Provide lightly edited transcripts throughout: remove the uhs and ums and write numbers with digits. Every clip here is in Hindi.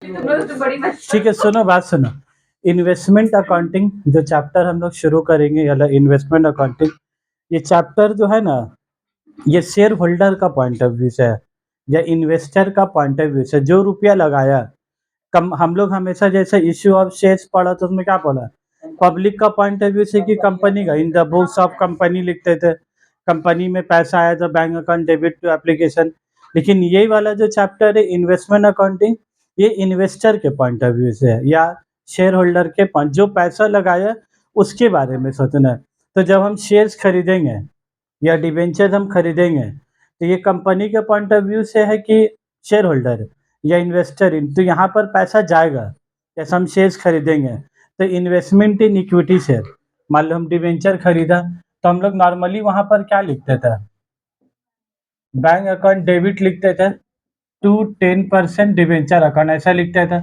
ठीक है, सुनो बात सुनो। इन्वेस्टमेंट अकाउंटिंग जो चैप्टर हम लोग शुरू करेंगे, या इन्वेस्टमेंट अकाउंटिंग, ये चैप्टर जो है ना, ये शेयर होल्डर का पॉइंट ऑफ व्यू से है, या इन्वेस्टर का पॉइंट ऑफ व्यू से। जो रुपया लगाया, कम हम लोग हमेशा जैसे इश्यू ऑफ शेयर्स पढ़ा तो उसमें क्या पढ़ा, पब्लिक का पॉइंट ऑफ व्यू से कि कंपनी का, in the books of company लिखते थे, कंपनी में पैसा आया तो bank account debit to application. लेकिन यही वाला जो चैप्टर है इन्वेस्टमेंट अकाउंटिंग, ये इन्वेस्टर के पॉइंट ऑफ व्यू से है, या शेयर होल्डर के पॉइंट, जो पैसा लगाया उसके बारे में सोचना है। तो जब हम शेयर्स खरीदेंगे या डिबेंचर हम खरीदेंगे, तो ये कंपनी के पॉइंट ऑफ व्यू से है कि शेयर होल्डर या इन्वेस्टर इन, तो यहाँ पर पैसा जाएगा। जैसे हम शेयर्स खरीदेंगे तो इन्वेस्टमेंट इन इक्विटी शेयर, मान लो हम डिबेंचर खरीदा, तो हम लोग नॉर्मली वहाँ पर क्या लिखते थे, बैंक अकाउंट डेबिट लिखते थे टू 10% डिबेंचर अकाउंट, ऐसा लिखते थे।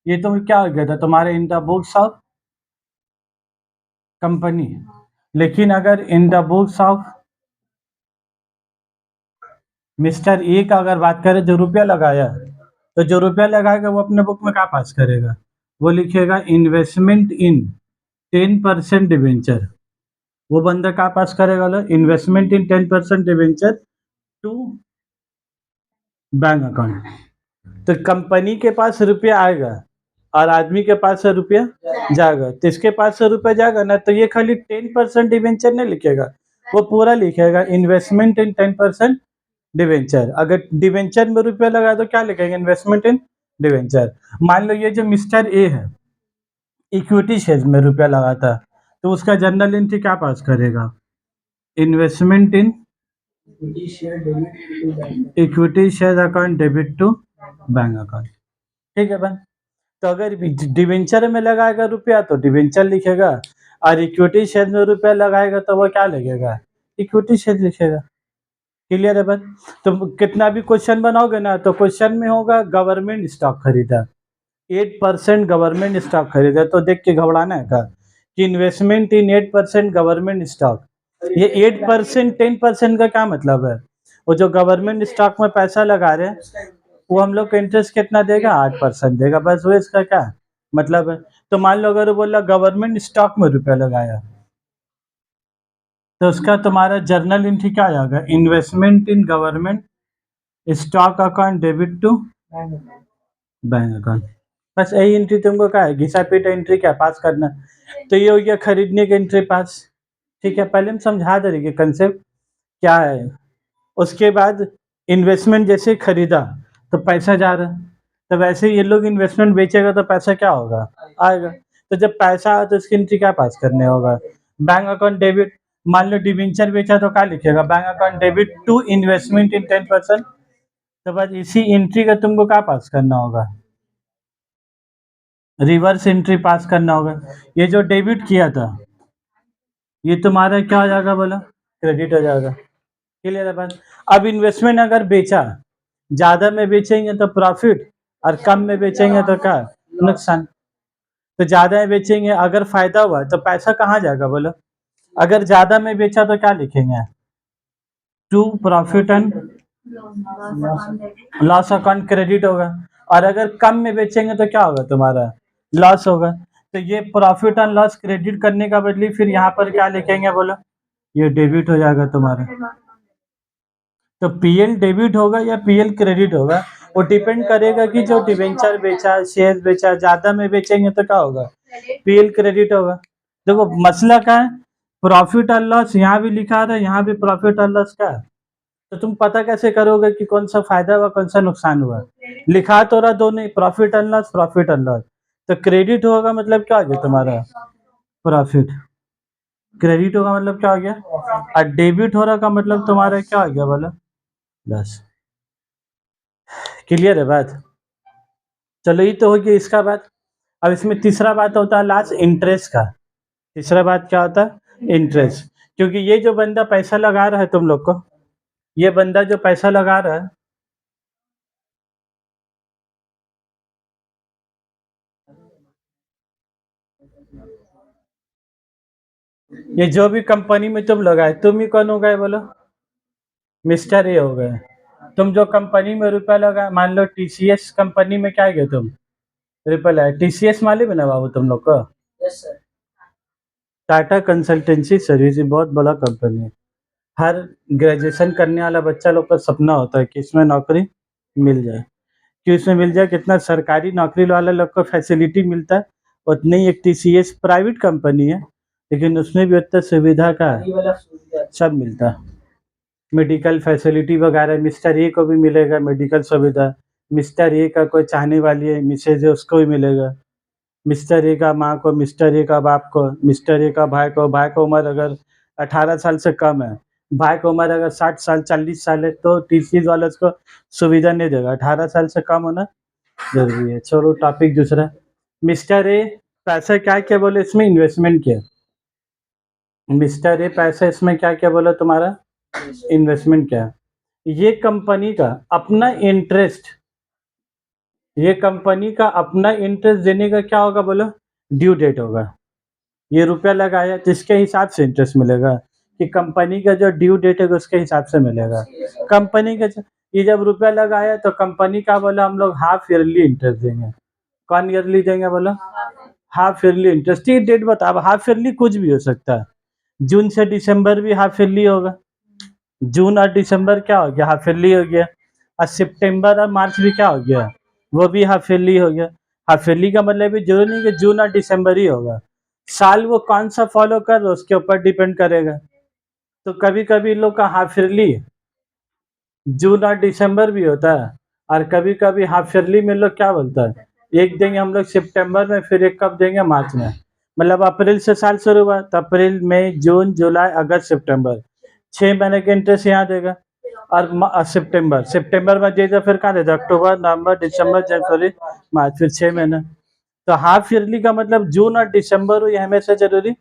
ये तो क्या हो गया था तुम्हारे इन द बुक्स ऑफ कंपनी। लेकिन अगर इन the books of mister A का अगर बात करें, जो रुपया लगाया, तो जो रुपया लगाएगा वो अपने बुक में क्या पास करेगा, वो लिखेगा इन्वेस्टमेंट इन 10% डिवेंचर। वो बंदा क्या पास करेगा, investment in 10% debenture to bank account. तो कंपनी के पास रुपया आएगा और आदमी के पास से रुपया जाएगा, तो इसके पास से रुपया जाएगा ना, तो ये खाली 10% डिवेंचर नहीं लिखेगा, वो पूरा लिखेगा इन्वेस्टमेंट इन 10% डिवेंचर। अगर डिवेंचर में रुपया लगाया तो क्या लिखेंगे, इन्वेस्टमेंट इन डिवेंचर। मान लो ये जो मिस्टर ए है, इक्विटी शेयर में रुपया लगाता, तो उसका जर्नल एंट्री क्या पास करेगा, investment in equity share account debit to bank account. ठीक है भाई। तो अगर डिवेंचर में लगाएगा रुपया तो डिवेंचर लिखेगा, और इक्विटी शेयर में रुपया लगाएगा तो वो क्या लिखेगा, इक्विटी शेयर लिखेगा। क्लियर है बात। तो कितना भी क्वेश्चन बनाओगे ना, तो क्वेश्चन में होगा गवर्नमेंट स्टॉक खरीदा, 8% गवर्नमेंट स्टॉक खरीदा, तो देख के घबराना है का, कि इन्वेस्टमेंट इन 8% गवर्नमेंट स्टॉक। ये 8% 10% का क्या मतलब है, वो जो गवर्नमेंट स्टॉक में पैसा लगा रहे हैं, वो हम लोग को इंटरेस्ट कितना देगा, 8% देगा, बस वो इसका क्या मतलब है। तो मान लो अगर वो बोला गवर्नमेंट स्टॉक में रुपया लगाया, तो उसका तुम्हारा जर्नल एंट्री क्या आएगा, investment in government stock account debit to bank account. बस यही एंट्री तुमको क्या है, घिसा पीटा एंट्री क्या पास करना। तो ये हो गया खरीदने की एंट्री पास। ठीक है, पहले हम समझा दे रहे कि कंसेप्ट क्या है। उसके बाद इन्वेस्टमेंट जैसे खरीदा तो पैसा जा रहा, तो वैसे ये लोग इन्वेस्टमेंट बेचेगा तो पैसा क्या होगा, आएगा। तो जब पैसा आया तो इसकी एंट्री क्या पास करने होगा, बैंक अकाउंट डेबिट। मान लो डिवेंचर बेचा तो क्या लिखेगा, bank account debit to investment in 10%। तो बस इसी एंट्री का तुमको क्या पास करना होगा, रिवर्स एंट्री पास करना होगा। ये जो डेबिट किया था ये तुम्हारा क्या हो जाएगा बोला, क्रेडिट हो जाएगा। क्लियर है बात। अब इन्वेस्टमेंट अगर बेचा, ज्यादा में बेचेंगे तो प्रॉफिट, और कम में बेचेंगे तो क्या, नुकसान। तो ज्यादा में बेचेंगे अगर फायदा हुआ तो पैसा कहाँ जाएगा बोलो, अगर ज्यादा में बेचा तो क्या लिखेंगे, to profit and loss account credit होगा। और अगर कम में बेचेंगे तो क्या होगा तुम्हारा, लॉस होगा। तो ये प्रॉफिट एंड लॉस क्रेडिट करने का बदली फिर यहाँ पर क्या लिखेंगे बोलो, ये डेबिट हो जाएगा तुम्हारा। तो पीएल डेबिट होगा या पीएल क्रेडिट होगा, वो डिपेंड करेगा कि जो डिवेंचर बेचा, शेयर बेचा, ज्यादा में बेचेंगे तो क्या होगा, पीएल क्रेडिट होगा। देखो मसला क्या है, प्रॉफिट और लॉस यहाँ भी लिखा रहा है, यहाँ भी प्रॉफिट और लॉस का है। तो तुम पता कैसे करोगे कि कौन सा फायदा हुआ कौन सा नुकसान हुआ, लिखा तो रहा दोनों, profit and loss, profit and loss. तो क्रेडिट होगा मतलब क्या हो गया तुम्हारा, प्रॉफिट। क्रेडिट होगा मतलब क्या हो गया, और डेबिट हो रहा का मतलब तुम्हारा क्या हो गया बोलो, लॉस। क्लियर है बात। चलो ये तो हो गया इसका बात। अब इसमें तीसरा बात होता है लास्ट, इंटरेस्ट का। तीसरा बात क्या होता है, इंटरेस्ट। क्योंकि ये जो बंदा पैसा लगा रहा है तुम लोग को, ये बंदा जो पैसा लगा रहा है, ये जो भी कंपनी में तुम लगाए, तुम ही कौन हो गए बोलो, मिस्टर ए हो गए। तुम जो कंपनी में रुपया लगा, मान लो टीसीएस कंपनी में क्या गए तुम, ट्रिपल आई टीसीएस मालूम है ना बाबू तुम लोग को? Yes sir. Tata consultancy service बहुत बड़ा कंपनी है। हर ग्रेजुएशन करने वाला बच्चा लोग का सपना होता है कि इसमें नौकरी मिल जाए। क्यों इसमें मिल जाए? कितना सरकारी नौकरी वाले लोग को फैसिलिटी मिलता है, उतनी ही एक टीसीएस प्राइवेट कंपनी है, लेकिन उसमें भी उतना सुविधा का ये वाला सुविधा सब मिलता है। मेडिकल फैसिलिटी वगैरह मिस्टर ए को भी मिलेगा मेडिकल सुविधा। मिस्टर ए का कोई चाहने वाली है मिसेज है उसको भी मिलेगा। मिस्टर ए का माँ को, मिस्टर ए का बाप को, मिस्टर ए का भाई को। भाई की उम्र अगर 18 साल से कम है, भाई की उम्र अगर 60 साल 40 साल है तो टीसीएस वाले उसको सुविधा नहीं देगा। 18 साल से कम होना ज़रूरी है। चलो टॉपिक दूसरा। मिस्टर ए पैसा क्या-क्या बोले इसमें इन्वेस्टमेंट किया। मिस्टर ए पैसा इसमें क्या-क्या बोला तुम्हारा इन्वेस्टमेंट क्या है। ये कंपनी का अपना इंटरेस्ट, ये कंपनी का अपना इंटरेस्ट देने का क्या होगा बोलो? ड्यू डेट होगा। ये रुपया लगाया तो इसके हिसाब से इंटरेस्ट मिलेगा कि कंपनी का जो ड्यू डेट है उसके हिसाब से मिलेगा। कंपनी का ये जब रुपया लगाया तो कंपनी का बोला हम लोग हाफ ईयरली इंटरेस्ट देंगे। कौन ईयरली देंगे बोलो? Half yearly interest. ये डेट बता, अब हाफ ईयरली कुछ भी हो सकता है। जून से दिसंबर भी हाफ ईयरली होगा। जून और दिसंबर क्या हो गया? हाफ ईयरली हो गया। और सितंबर और मार्च भी क्या हो गया? वो भी हाफ ईयरली हो गया। हाफ ईयरली का मतलब ये जरूरी नहीं कि जून और दिसंबर ही होगा। साल वो कौन सा फॉलो कर रहे उसके ऊपर डिपेंड करेगा। तो कभी-कभी इन लोग का हाफ ईयरली जून और दिसंबर भी होता है, और कभी-कभी हाफ ईयरली में लोग क्या बोलता है, एक देंगे हम लोग सितंबर में, फिर एक कब देंगे मार्च में। मतलब अप्रैल से साल शुरू हुआ तो अप्रैल, मई, जून, जुलाई, अगस्त, सितंबर 6 महीने के इंटरेस्ट यहाँ देगा। और सितंबर में देगा, फिर कहाँ देगा? अक्टूबर, नवंबर, दिसंबर, जनवरी, मार्च, फिर 6 महीने। तो हाफ ईयरली का मतलब जून और दिसंबर हुई हमेशा जरूरी।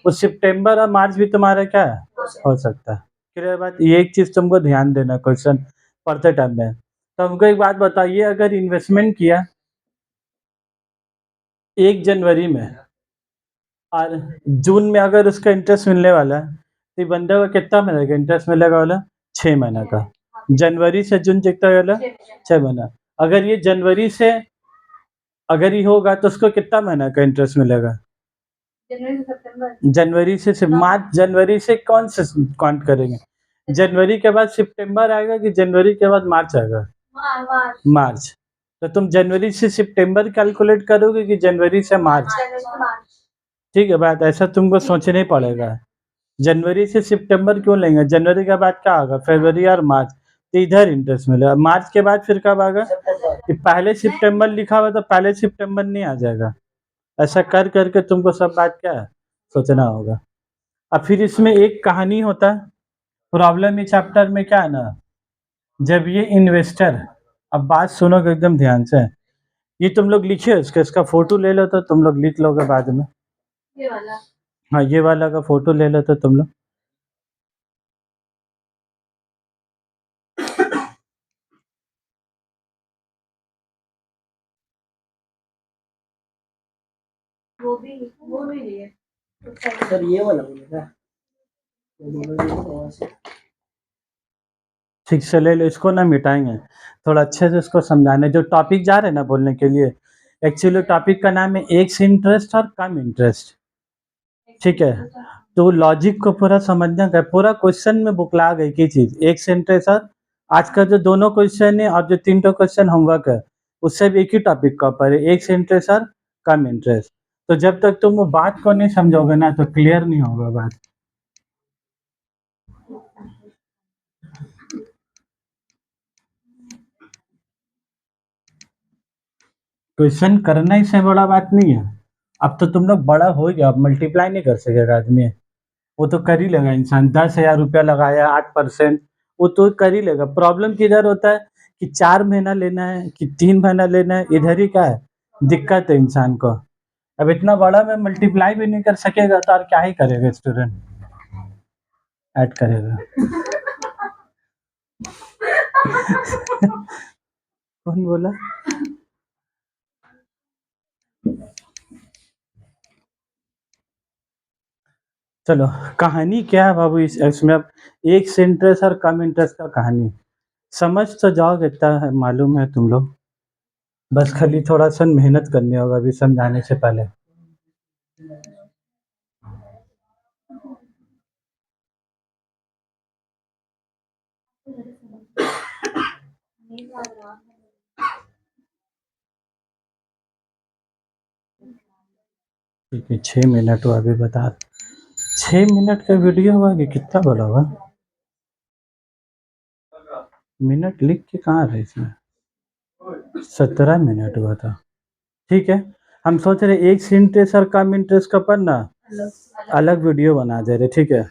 वो सितंबर और मार्च भी तुम्हारा क्या है? हो सकता है। क्लियर बात? ये एक चीज तुमको ध्यान देना क्वेश्चन पढ़ते टाइम में। तो हमको एक बात बताइए, अगर इन्वेस्टमेंट किया 1 जनवरी में और जून में अगर उसका इंटरेस्ट मिलने वाला है, तो ये बंदे को कितना मिलेगा इंटरेस्ट मिलेगा बोला? 6 महीने का। जनवरी से जून कितना वाला? 6 महीना। अगर ये जनवरी से अगर ये होगा तो उसको कितना महीना का इंटरेस्ट मिलेगा? जनवरी से मार्च। जनवरी से कौन से काउंट करेंगे? जनवरी के बाद सितंबर आएगा कि जनवरी के बाद मार्च आएगा? मार्च। तो तुम जनवरी से सितंबर कैलकुलेट करोगे कि जनवरी से मार्च? ठीक है बात, ऐसा तुमको सोचना ही पड़ेगा। जनवरी से सितंबर क्यों लेंगे? जनवरी के बाद क्या होगा? फरवरी और मार्च। तो इधर इंटरेस्ट मिलेगा। मार्च के बाद फिर कब आएगा? कि पहले सितंबर लिखा हुआ तो पहले सितंबर नहीं आ जाएगा। ऐसा कर करके तुमको सब बात क्या है सोचना होगा। अब फिर इसमें एक कहानी होता है। प्रॉब्लम इस चैप्टर में क्या है ना, जब ये इन्वेस्टर, अब बात सुनोगे एकदम ध्यान से। ये तुम लोग लिखे इसका फोटो ले लो तो तुम लोग लिख लोगे बाद में। ये वाला हाँ, ये वाला का फोटो ले लो तो तुम लोग। वो भी लिए सर, ये वाला बोलेगा। ठीक से ले लो, इसको ना मिटाएंगे। थोड़ा अच्छे से इसको समझाने जो टॉपिक जा रहे हैं ना बोलने के लिए। एक्चुअली टॉपिक का नाम है एक इंटरेस्ट और कम इंटरेस्ट। ठीक है, तो लॉजिक को पूरा समझना का पूरा क्वेश्चन में बुकला गई की चीज एक से इंटरेस्ट। और आज का जो दोनों क्वेश्चन है और जो 3 क्वेश्चन होमवर्क है, उससे भी एक ही टॉपिक का ऊपर है, एक से इंटरेस्ट और कम इंटरेस्ट। तो जब तक तुम वो बात को नहीं समझोगे ना तो क्लियर नहीं होगा बात। क्वेश्चन करना ही से बड़ा बात नहीं है। अब तो तुम लोग बड़ा हो गया, अब मल्टीप्लाई नहीं कर सकेगा आदमी। वो तो कर ही लेगा इंसान। 10,000 रुपया लगाया 8%, वो तो कर ही लेगा। प्रॉब्लम किधर होता है कि 4 महीना लेना है कि 3 महीना लेना है, इधर ही क्या है दिक्कत है इंसान को। अब इतना बड़ा में मल्टीप्लाई भी नहीं कर सकेगा तो और क्या ही करेगा स्टूडेंट, ऐड करेगा। कौन बोला? चलो कहानी क्या है बाबू इसमें। अब एक से इंटरेस्ट और कम इंटरेस्ट का कहानी समझ तो जाओगे, इतना है मालूम है तुम लोग। बस खाली थोड़ा सा मेहनत करनी होगा अभी समझाने से पहले। ठीक है 6 मिनट हुआ अभी बता 6 मिनट का वीडियो हुआ कि कितना बड़ा हुआ? मिनट लिख के कहाँ रहे इसमें? 17 मिनट हुआ था। ठीक है, हम सोच रहे एक सीन ट्रेस और कम इंटरेस्ट का पर ना अलग वीडियो बना दे रहे, ठीक है?